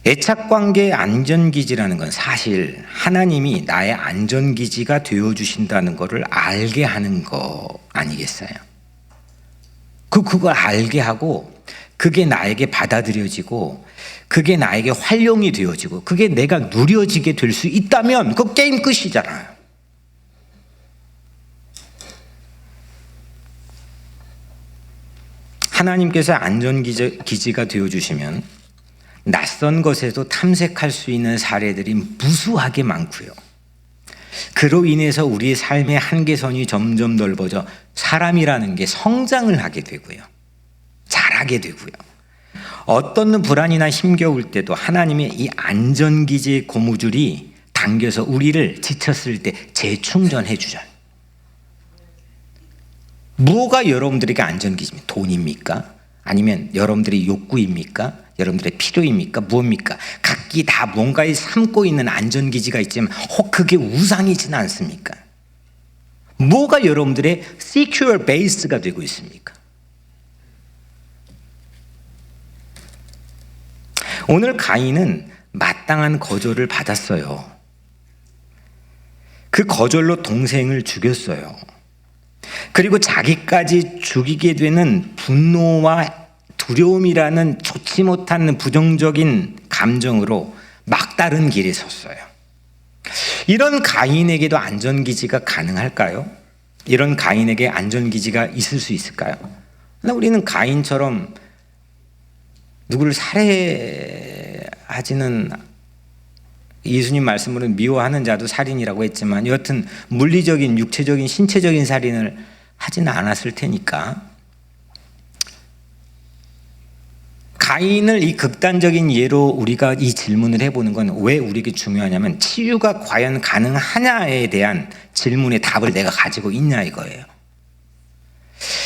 애착관계의 안전기지라는 건 사실 하나님이 나의 안전기지가 되어주신다는 것을 알게 하는 거 아니겠어요? 그걸 알게 하고 그게 나에게 받아들여지고 그게 나에게 활용이 되어지고 그게 내가 누려지게 될 수 있다면 그 게임 끝이잖아요. 하나님께서 안전기지가 되어주시면 낯선 것에도 탐색할 수 있는 사례들이 무수하게 많고요. 그로 인해서 우리의 삶의 한계선이 점점 넓어져 사람이라는 게 성장을 하게 되고요. 자라게 되고요. 어떤 불안이나 힘겨울 때도 하나님의 이 안전기지의 고무줄이 당겨서 우리를 지쳤을 때 재충전해 주잖아요. 뭐가 여러분들에게 안전기지입니까? 돈입니까? 아니면 여러분들의 욕구입니까? 여러분들의 필요입니까? 무엇입니까? 각기 다 뭔가에 삼고 있는 안전기지가 있지만 혹 그게 우상이지는 않습니까? 뭐가 여러분들의 secure base가 되고 있습니까? 오늘 가인은 마땅한 거절을 받았어요. 그 거절로 동생을 죽였어요. 그리고 자기까지 죽이게 되는 분노와 두려움이라는 좋지 못한 부정적인 감정으로 막다른 길에 섰어요. 이런 가인에게도 안전기지가 가능할까요? 이런 가인에게 안전기지가 있을 수 있을까요? 우리는 가인처럼 누구를 살해하지는, 예수님 말씀으로는 미워하는 자도 살인이라고 했지만 여하튼 물리적인 육체적인 신체적인 살인을 하지는 않았을 테니까 가인을 이 극단적인 예로 우리가 이 질문을 해보는 건 왜 우리에게 중요하냐면 치유가 과연 가능하냐에 대한 질문의 답을 내가 가지고 있냐 이거예요.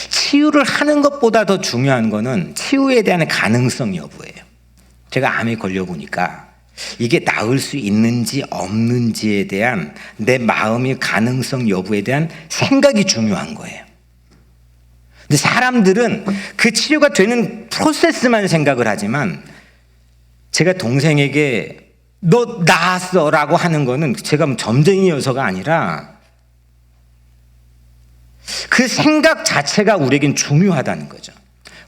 치유를 하는 것보다 더 중요한 거는 치유에 대한 가능성 여부예요. 제가 암에 걸려보니까 이게 나을 수 있는지 없는지에 대한 내 마음의 가능성 여부에 대한 생각이 중요한 거예요. 근데 사람들은 그 치유가 되는 프로세스만 생각을 하지만 제가 동생에게 너 나았어 라고 하는 거는 제가 점쟁이여서가 아니라 그 생각 자체가 우리에겐 중요하다는 거죠.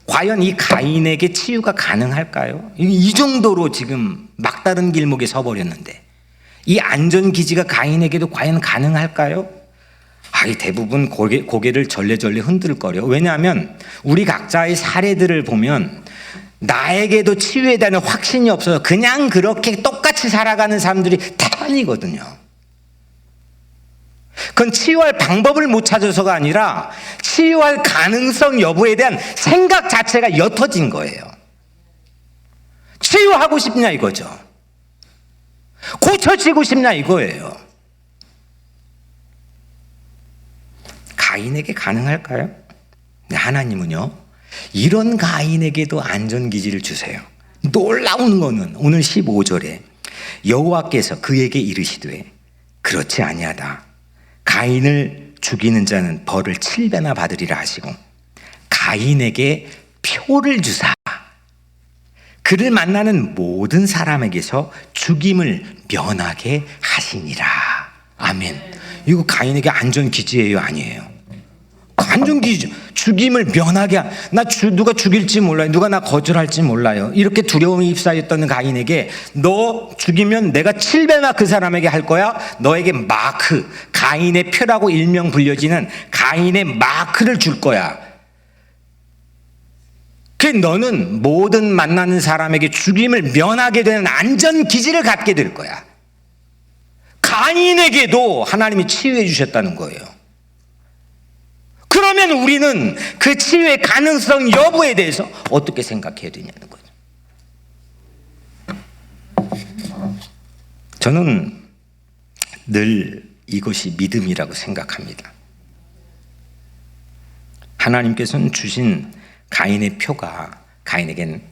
과연 이 가인에게 치유가 가능할까요? 이 정도로 지금 막다른 길목에 서버렸는데 이 안전기지가 가인에게도 과연 가능할까요? 대부분 고개를 절레절레 흔들거려. 왜냐하면 우리 각자의 사례들을 보면 나에게도 치유에 대한 확신이 없어서 그냥 그렇게 똑같이 살아가는 사람들이 대반이거든요. 그건 치유할 방법을 못 찾아서가 아니라 치유할 가능성 여부에 대한 생각 자체가 옅어진 거예요. 치유하고 싶냐 이거죠. 고쳐지고 싶냐 이거예요. 가인에게 가능할까요? 하나님은요, 이런 가인에게도 안전기지를 주세요. 놀라운 거는 오늘 15절에 여호와께서 그에게 이르시되 그렇지 아니하다. 가인을 죽이는 자는 벌을 7배나 받으리라 하시고 가인에게 표를 주사 그를 만나는 모든 사람에게서 죽임을 면하게 하시니라. 아멘. 이거 가인에게 안전기지예요, 아니에요? 안전기지. 죽임을 면하게 누가 죽일지 몰라요. 누가 나 거절할지 몰라요. 이렇게 두려움이 휩싸였던 가인에게 너 죽이면 내가 7배나 그 사람에게 할 거야. 너에게 마크, 가인의 표라고 일명 불려지는 가인의 마크를 줄 거야. 그 너는 모든 만나는 사람에게 죽임을 면하게 되는 안전기지를 갖게 될 거야. 가인에게도 하나님이 치유해 주셨다는 거예요. 그러면 우리는 그 치유의 가능성 여부에 대해서 어떻게 생각해야 되냐는 거죠. 저는 늘 이것이 믿음이라고 생각합니다. 하나님께서는 주신 가인의 표가 가인에겐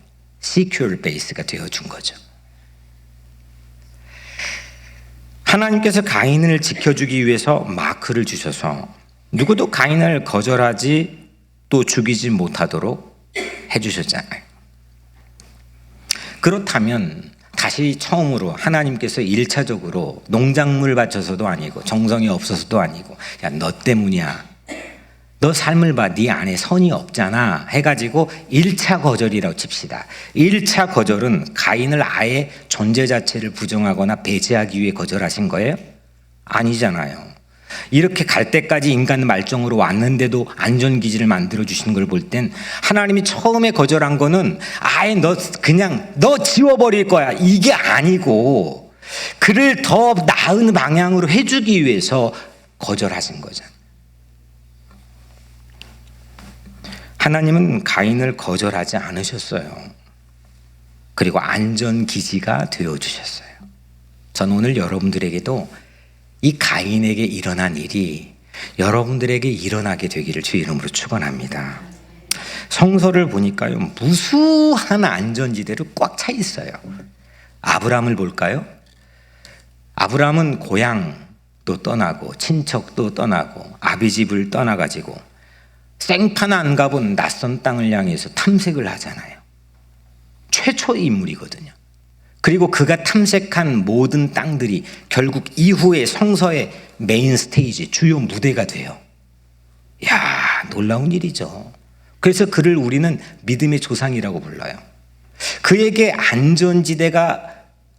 secure base가 되어준 거죠. 하나님께서 가인을 지켜주기 위해서 마크를 주셔서 누구도 가인을 거절하지 또 죽이지 못하도록 해주셨잖아요. 그렇다면 다시 처음으로 하나님께서 1차적으로 농작물 바쳐서도 아니고 정성이 없어서도 아니고 야, 너 때문이야. 너 삶을 봐. 네 안에 선이 없잖아. 해가지고 1차 거절이라고 칩시다. 1차 거절은 가인을 아예 존재 자체를 부정하거나 배제하기 위해 거절하신 거예요? 아니잖아요. 이렇게 갈 때까지 인간 말정으로 왔는데도 안전기지를 만들어주신 걸 볼 땐 하나님이 처음에 거절한 거는 아예 너 지워버릴 거야. 이게 아니고 그를 더 나은 방향으로 해주기 위해서 거절하신 거잖아요. 하나님은 가인을 거절하지 않으셨어요. 그리고 안전기지가 되어주셨어요. 저는 오늘 여러분들에게도 이 가인에게 일어난 일이 여러분들에게 일어나게 되기를 주의 이름으로 축원합니다. 성서를 보니까요, 무수한 안전지대로 꽉 차 있어요. 아브라함을 볼까요? 아브라함은 고향도 떠나고 친척도 떠나고 아비집을 떠나가지고 생판 안 가본 낯선 땅을 향해서 탐색을 하잖아요. 최초의 인물이거든요. 그리고 그가 탐색한 모든 땅들이 결국 이후의 성서의 메인 스테이지, 주요 무대가 돼요. 이야, 놀라운 일이죠. 그래서 그를 우리는 믿음의 조상이라고 불러요. 그에게 안전지대가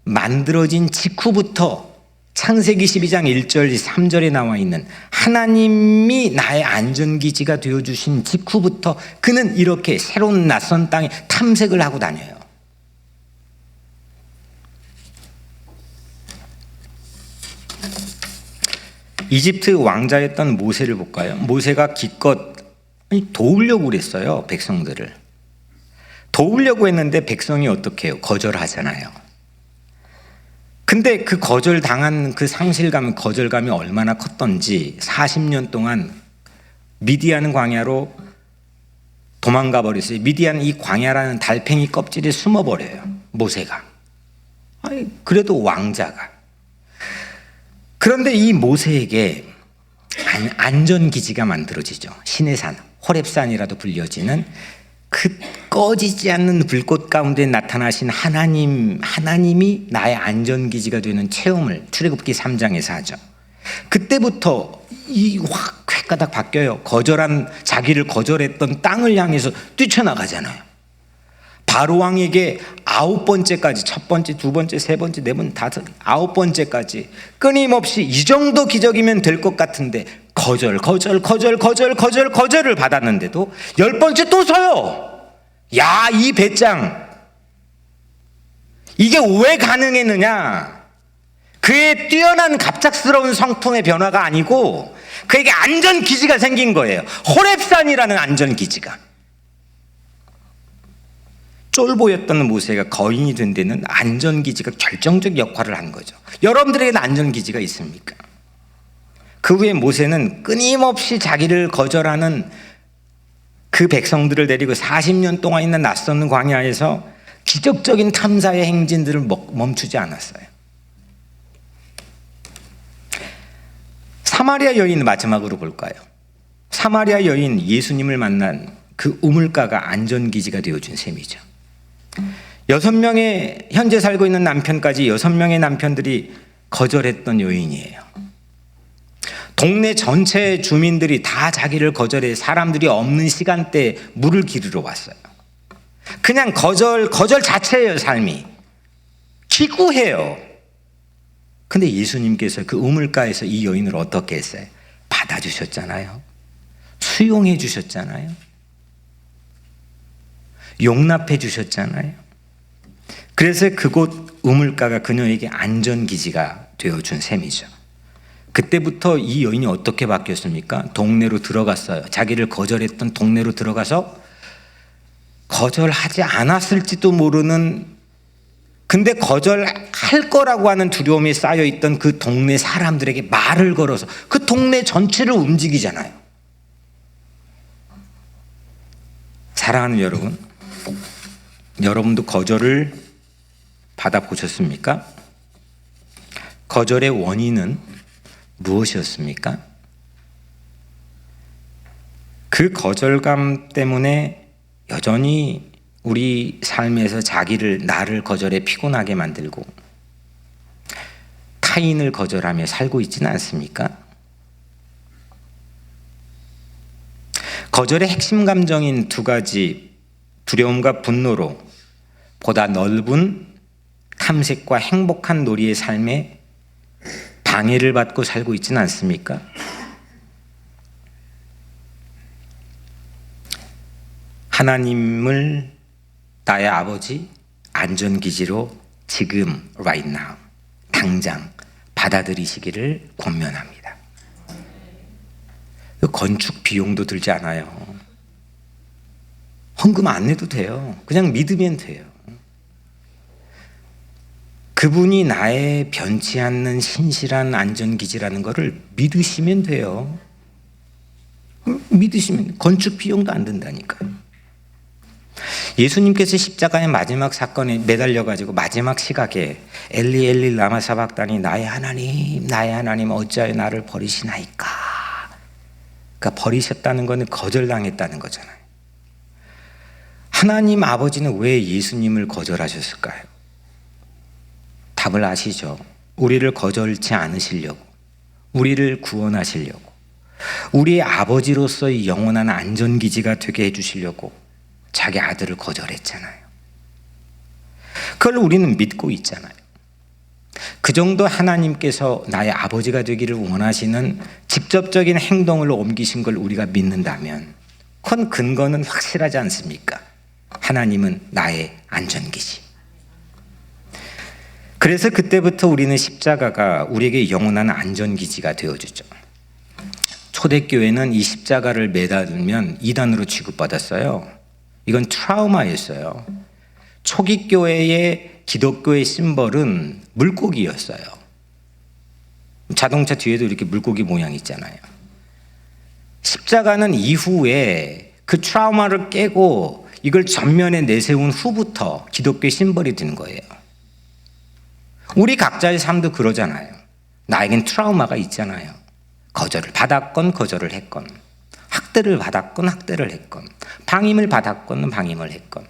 만들어진 직후부터 창세기 12장 1절 3절에 나와 있는 하나님이 나의 안전기지가 되어주신 직후부터 그는 이렇게 새로운 낯선 땅에 탐색을 하고 다녀요. 이집트 왕자였던 모세를 볼까요? 모세가 기껏 도우려고 그랬어요. 백성들을 도우려고 했는데 백성이 어떻게 해요? 거절하잖아요. 근데 그 거절당한 그 상실감, 거절감이 얼마나 컸던지 40년 동안 미디안 광야로 도망가 버렸어요. 미디안 이 광야라는 달팽이 껍질에 숨어버려요. 모세가. 그래도 왕자가. 그런데 이 모세에게 안전기지가 만들어지죠. 신의 산, 호렙산이라도 불려지는 그 꺼지지 않는 불꽃 가운데 나타나신 하나님이 나의 안전기지가 되는 체험을 출애굽기 3장에서 하죠. 그때부터 확 획가닥 바뀌어요. 자기를 거절했던 땅을 향해서 뛰쳐나가잖아요. 바로 왕에게 9번째까지, 첫 번째, 두 번째, 세 번째, 네 번째, 다섯, 9번째까지 끊임없이 이 정도 기적이면 될 것 같은데 거절을 받았는데도 10번째 또 서요. 야, 이 배짱, 이게 왜 가능했느냐? 그의 뛰어난 갑작스러운 성품의 변화가 아니고 그에게 안전기지가 생긴 거예요. 호렙산이라는 안전기지가. 쫄보였던 모세가 거인이 된 데는 안전기지가 결정적 역할을 한 거죠. 여러분들에게는 안전기지가 있습니까? 그 후에 모세는 끊임없이 자기를 거절하는 그 백성들을 데리고 40년 동안 있는 낯선 광야에서 기적적인 탐사의 행진들을 멈추지 않았어요. 사마리아 여인 마지막으로 볼까요? 사마리아 여인 예수님을 만난 그 우물가가 안전기지가 되어준 셈이죠. 6명의 현재 살고 있는 남편까지 6명의 남편들이 거절했던 여인이에요. 동네 전체 주민들이 다 자기를 거절해 사람들이 없는 시간대에 물을 기르러 왔어요. 그냥 거절 자체예요. 삶이 기구해요. 근데 예수님께서 그 우물가에서 이 여인을 어떻게 했어요? 받아주셨잖아요. 수용해 주셨잖아요. 용납해 주셨잖아요. 그래서 그곳 우물가가 그녀에게 안전기지가 되어준 셈이죠. 그때부터 이 여인이 어떻게 바뀌었습니까? 동네로 들어갔어요. 자기를 거절했던 동네로 들어가서 거절하지 않았을지도 모르는, 근데 거절할 거라고 하는 두려움이 쌓여있던 그 동네 사람들에게 말을 걸어서 그 동네 전체를 움직이잖아요. 사랑하는 여러분, 여러분도 거절을 받아보셨습니까? 거절의 원인은 무엇이었습니까? 그 거절감 때문에 여전히 우리 삶에서 나를 거절해 피곤하게 만들고 타인을 거절하며 살고 있지는 않습니까? 거절의 핵심 감정인 두 가지, 두려움과 분노로 보다 넓은 탐색과 행복한 놀이의 삶에 방해를 받고 살고 있지는 않습니까? 하나님을 나의 아버지 안전기지로 지금 right now 당장 받아들이시기를 권면합니다. 건축 비용도 들지 않아요. 헌금 안 내도 돼요. 그냥 믿으면 돼요. 그분이 나의 변치 않는 신실한 안전기지라는 것을 믿으시면 돼요. 믿으시면 건축 비용도 안 든다니까요. 예수님께서 십자가의 마지막 사건에 매달려가지고 마지막 시각에 엘리 엘리 라마 사박다니 나의 하나님 어찌하여 나를 버리시나이까. 그러니까 버리셨다는 것은 거절당했다는 거잖아요. 하나님 아버지는 왜 예수님을 거절하셨을까요? 답을 아시죠? 우리를 거절치 않으시려고, 우리를 구원하시려고, 우리의 아버지로서의 영원한 안전기지가 되게 해주시려고 자기 아들을 거절했잖아요. 그걸 우리는 믿고 있잖아요. 그 정도 하나님께서 나의 아버지가 되기를 원하시는 직접적인 행동을 옮기신 걸 우리가 믿는다면 그건 근거는 확실하지 않습니까? 하나님은 나의 안전기지. 그래서 그때부터 우리는 십자가가 우리에게 영원한 안전기지가 되어주죠. 초대교회는 이 십자가를 매달면 이단으로 취급받았어요. 이건 트라우마였어요. 초기 교회의 기독교의 심벌은 물고기였어요. 자동차 뒤에도 이렇게 물고기 모양 있잖아요. 십자가는 이후에 그 트라우마를 깨고 이걸 전면에 내세운 후부터 기독교의 심벌이 된 거예요. 우리 각자의 삶도 그러잖아요. 나에겐 트라우마가 있잖아요. 거절을 받았건 거절을 했건, 학대를 받았건 학대를 했건, 방임을 받았건 방임을 했건,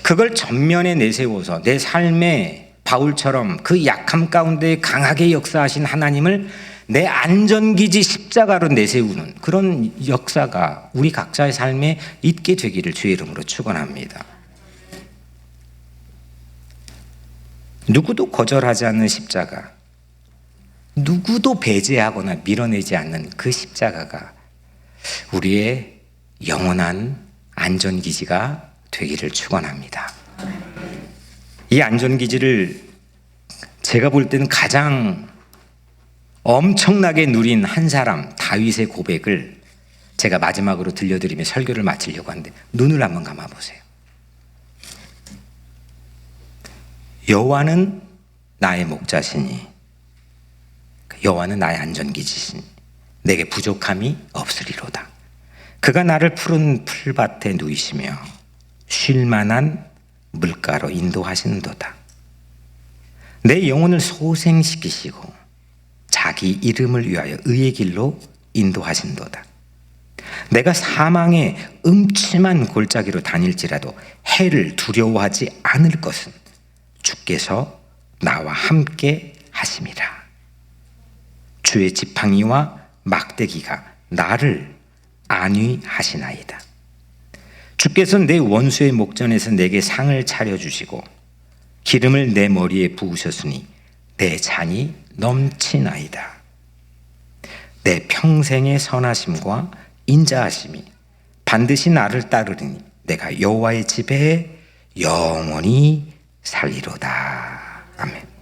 그걸 전면에 내세워서 내 삶에 바울처럼 그 약함 가운데 강하게 역사하신 하나님을 내 안전기지 십자가로 내세우는 그런 역사가 우리 각자의 삶에 있게 되기를 주의 이름으로 축원합니다. 누구도 거절하지 않는 십자가, 누구도 배제하거나 밀어내지 않는 그 십자가가 우리의 영원한 안전기지가 되기를 축원합니다. 이 안전기지를 제가 볼 때는 가장 엄청나게 누린 한 사람 다윗의 고백을 제가 마지막으로 들려드리며 설교를 마치려고 하는데 눈을 한번 감아 보세요. 여호와는 나의 목자시니 여호와는 나의 안전기지시니 내게 부족함이 없으리로다. 그가 나를 푸른 풀밭에 누이시며 쉴 만한 물가로 인도하시는도다. 내 영혼을 소생시키시고 자기 이름을 위하여 의의 길로 인도하신도다. 내가 사망의 음침한 골짜기로 다닐지라도 해를 두려워하지 않을 것은 주께서 나와 함께 하심이라. 주의 지팡이와 막대기가 나를 안위하시나이다. 주께서 내 원수의 목전에서 내게 상을 차려주시고 기름을 내 머리에 부으셨으니 내 잔이 넘치나이다. 내 평생의 선하심과 인자하심이 반드시 나를 따르리니 내가 여호와의 집에 영원히 살리로다. 아멘.